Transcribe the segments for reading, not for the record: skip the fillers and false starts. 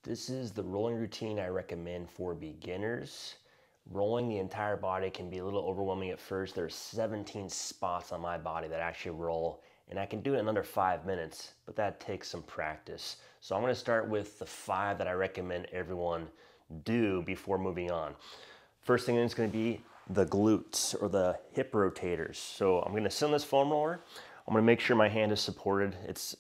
This is the rolling routine I recommend for beginners. Rolling the entire body can be a little overwhelming at first. There's 17 spots on my body that actually roll, and I can do it in under 5 minutes, but that takes some practice. So I'm gonna start with the 5 that I recommend everyone do before moving on. First thing is gonna be the glutes or the hip rotators. So I'm gonna sit on this foam roller. I'm gonna make sure my hand is supported. It's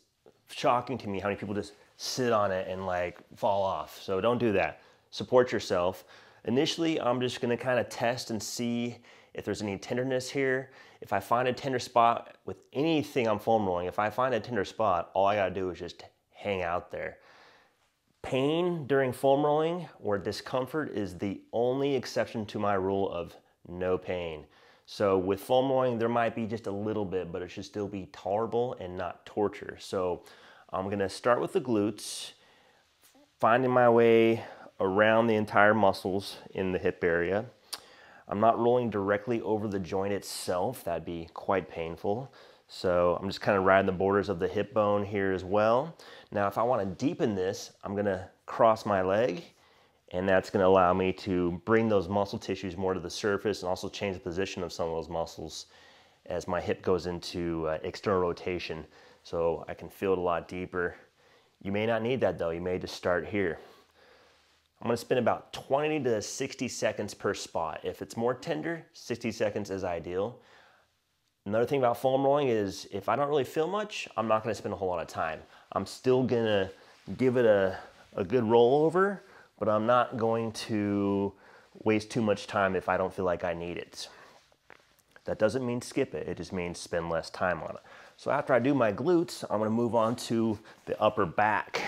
shocking to me how many people just sit on it and like fall off. So don't do that. Support yourself. Initially, I'm just gonna kind of test and see if there's any tenderness here. If I find a tender spot with anything I'm foam rolling, if I find a tender spot, all I gotta do is just hang out there. Pain during foam rolling or discomfort is the only exception to my rule of no pain. So with foam rolling, there might be just a little bit, but it should still be tolerable and not torture. So I'm gonna start with the glutes, finding my way around the entire muscles in the hip area. I'm not rolling directly over the joint itself. That'd be quite painful. So I'm just kind of riding the borders of the hip bone here as well. Now, if I want to deepen this, I'm gonna cross my leg, and that's gonna allow me to bring those muscle tissues more to the surface and also change the position of some of those muscles as my hip goes into external rotation. So I can feel it a lot deeper. You may not need that though. You may just start here. I'm gonna spend about 20 to 60 seconds per spot. If it's more tender, 60 seconds is ideal. Another thing about foam rolling is if I don't really feel much, I'm not gonna spend a whole lot of time. I'm still gonna give it a good rollover, but I'm not going to waste too much time if I don't feel like I need it. That doesn't mean skip it, it just means spend less time on it. So after I do my glutes, I'm gonna move on to the upper back.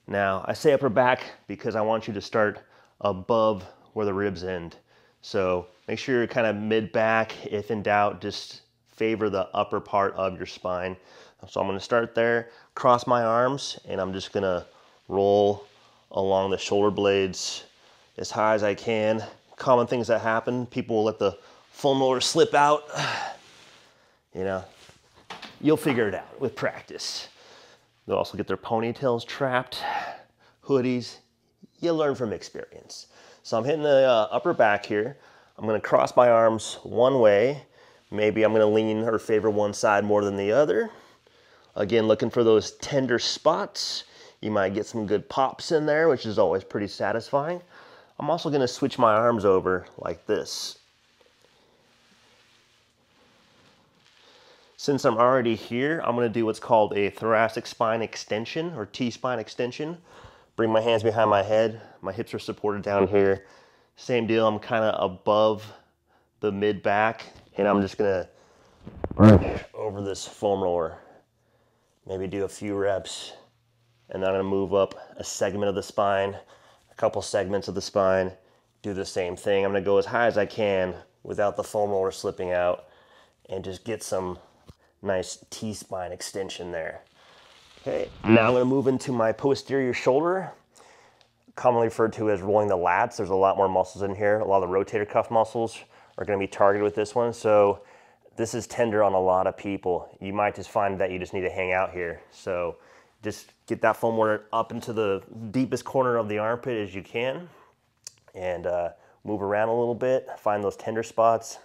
Now, I say upper back because I want you to start above where the ribs end. So make sure you're kind of mid-back. If in doubt, just favor the upper part of your spine. So I'm gonna start there, cross my arms, and I'm just gonna roll along the shoulder blades as high as I can. Common things that happen, people will let the foam roller slip out. You know, you'll figure it out with practice. They'll also get their ponytails trapped, hoodies. You learn from experience. So I'm hitting the upper back here. I'm gonna cross my arms one way. Maybe I'm gonna lean or favor one side more than the other. Again, looking for those tender spots. You might get some good pops in there, which is always pretty satisfying. I'm also gonna switch my arms over like this. Since I'm already here, I'm gonna do what's called a thoracic spine extension or T-spine extension. Bring my hands behind my head. My hips are supported down here. Same deal, I'm kind of above the mid-back, and I'm just gonna brush over this foam roller. Maybe do a few reps, and then I'm gonna move up a segment of the spine, a couple segments of the spine, do the same thing. I'm gonna go as high as I can without the foam roller slipping out, and just get some nice T-spine extension there. Okay, now I'm gonna move into my posterior shoulder, commonly referred to as rolling the lats. There's a lot more muscles in here. A lot of the rotator cuff muscles are gonna be targeted with this one. So this is tender on a lot of people. You might just find that you just need to hang out here. So just get that foam roller up into the deepest corner of the armpit as you can, and move around a little bit, find those tender spots.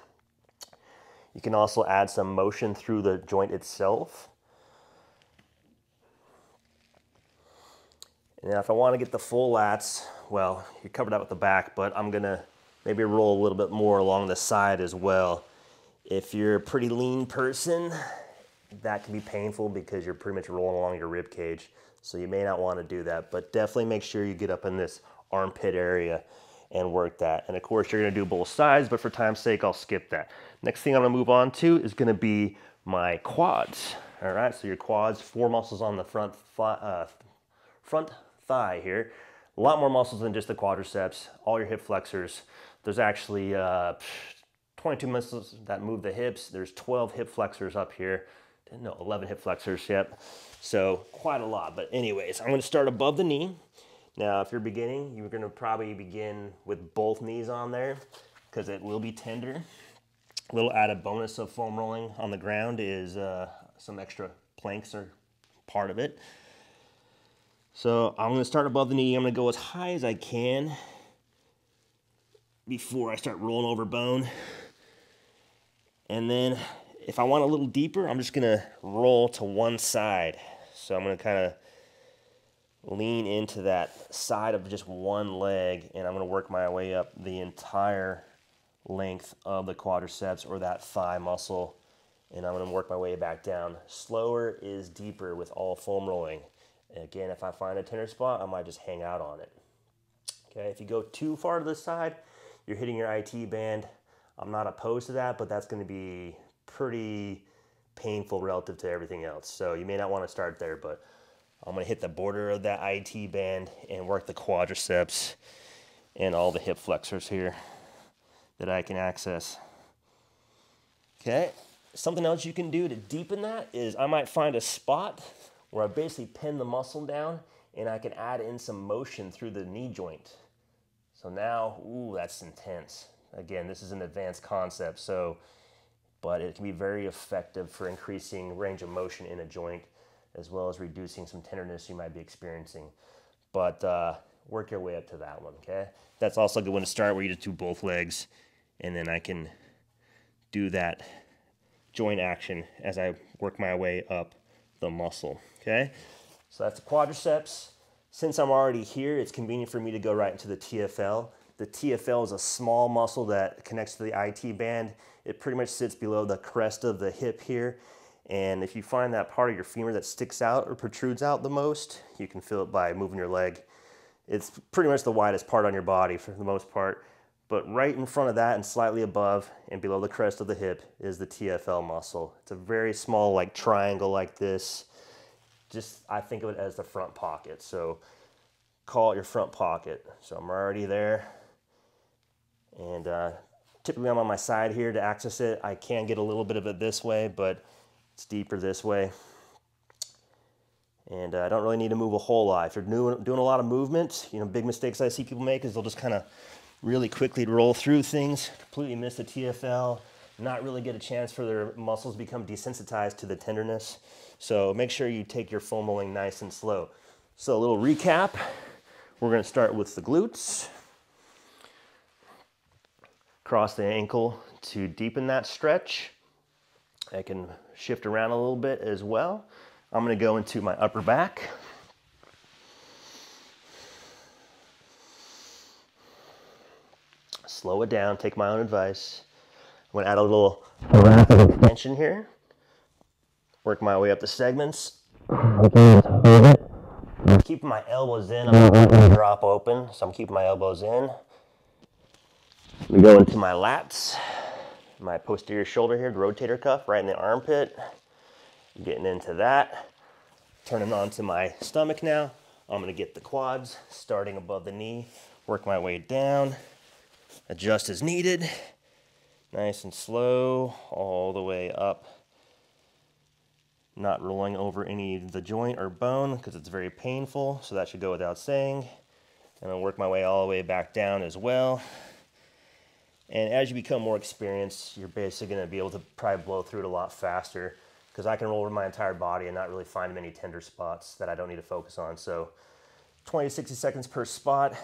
You can also add some motion through the joint itself. And now if I want to get the full lats, well, you covered that with the back, but I'm gonna maybe roll a little bit more along the side as well. If you're a pretty lean person, that can be painful because you're pretty much rolling along your rib cage. So you may not want to do that, but definitely make sure you get up in this armpit area and work that. And of course, you're gonna do both sides, but for time's sake, I'll skip that. Next thing I'm gonna move on to is gonna be my quads. All right, so your quads, 4 muscles on the front thigh here. A lot more muscles than just the quadriceps, all your hip flexors. There's actually 22 muscles that move the hips. There's 12 hip flexors up here. No, 11 hip flexors, yep. So quite a lot, but anyways, I'm gonna start above the knee. Now, if you're beginning, you're gonna probably begin with both knees on there because it will be tender. A little added bonus of foam rolling on the ground is some extra planks are part of it. So I'm gonna start above the knee. I'm gonna go as high as I can before I start rolling over bone. And then if I want a little deeper, I'm just gonna roll to one side. So I'm gonna kind of lean into that side of just one leg, and I'm gonna work my way up the entire length of the quadriceps or that thigh muscle, and I'm gonna work my way back down. Slower is deeper with all foam rolling. Again, if I find a tender spot, I might just hang out on it. Okay, if you go too far to the side, you're hitting your IT band. I'm not opposed to that, but that's gonna be pretty painful relative to everything else. So you may not wanna start there, but I'm gonna hit the border of that IT band and work the quadriceps and all the hip flexors here that I can access. Okay, something else you can do to deepen that is I might find a spot where I basically pin the muscle down and I can add in some motion through the knee joint. So now, ooh, that's intense. Again, this is an advanced concept, but it can be very effective for increasing range of motion in a joint as well as reducing some tenderness you might be experiencing. But work your way up to that one, okay? That's also a good one to start where you just do both legs, and then I can do that joint action as I work my way up the muscle, okay? So that's the quadriceps. Since I'm already here, it's convenient for me to go right into the TFL. The TFL is a small muscle that connects to the IT band. It pretty much sits below the crest of the hip here. And if you find that part of your femur that sticks out or protrudes out the most, you can feel it by moving your leg. It's pretty much the widest part on your body for the most part. But right in front of that and slightly above and below the crest of the hip is the TFL muscle. It's a very small like triangle like this. Just, I think of it as the front pocket. So call it your front pocket. So I'm already there. And typically I'm on my side here to access it. I can get a little bit of it this way, but it's deeper this way. And I don't really need to move a whole lot. If you're doing a lot of movement, big mistakes I see people make is they'll just kind of really quickly roll through things, completely miss the TFL, not really get a chance for their muscles to become desensitized to the tenderness. So make sure you take your foam rolling nice and slow. So a little recap, we're gonna start with the glutes. Cross the ankle to deepen that stretch. I can shift around a little bit as well. I'm gonna go into my upper back. Slow it down, take my own advice. I'm gonna add a little thoracic extension here. Work my way up the segments. Keep my elbows in, I'm not gonna drop open, so I'm keeping my elbows in. We go into my lats, my posterior shoulder here, the rotator cuff right in the armpit. Getting into that. Turning on to my stomach now. I'm gonna get the quads, starting above the knee, work my way down, adjust as needed, nice and slow, all the way up. Not rolling over any of the joint or bone because it's very painful, so that should go without saying. And I'll work my way all the way back down as well. And as you become more experienced, you're basically gonna be able to probably blow through it a lot faster because I can roll over my entire body and not really find many tender spots that I don't need to focus on. So 20 to 60 seconds per spot.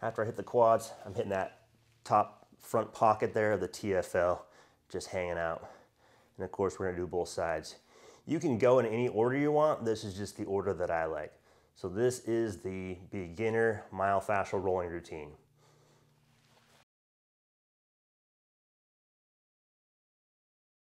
After I hit the quads, I'm hitting that top front pocket there of the TFL, just hanging out. And of course, we're gonna do both sides. You can go in any order you want. This is just the order that I like. So this is the beginner myofascial rolling routine.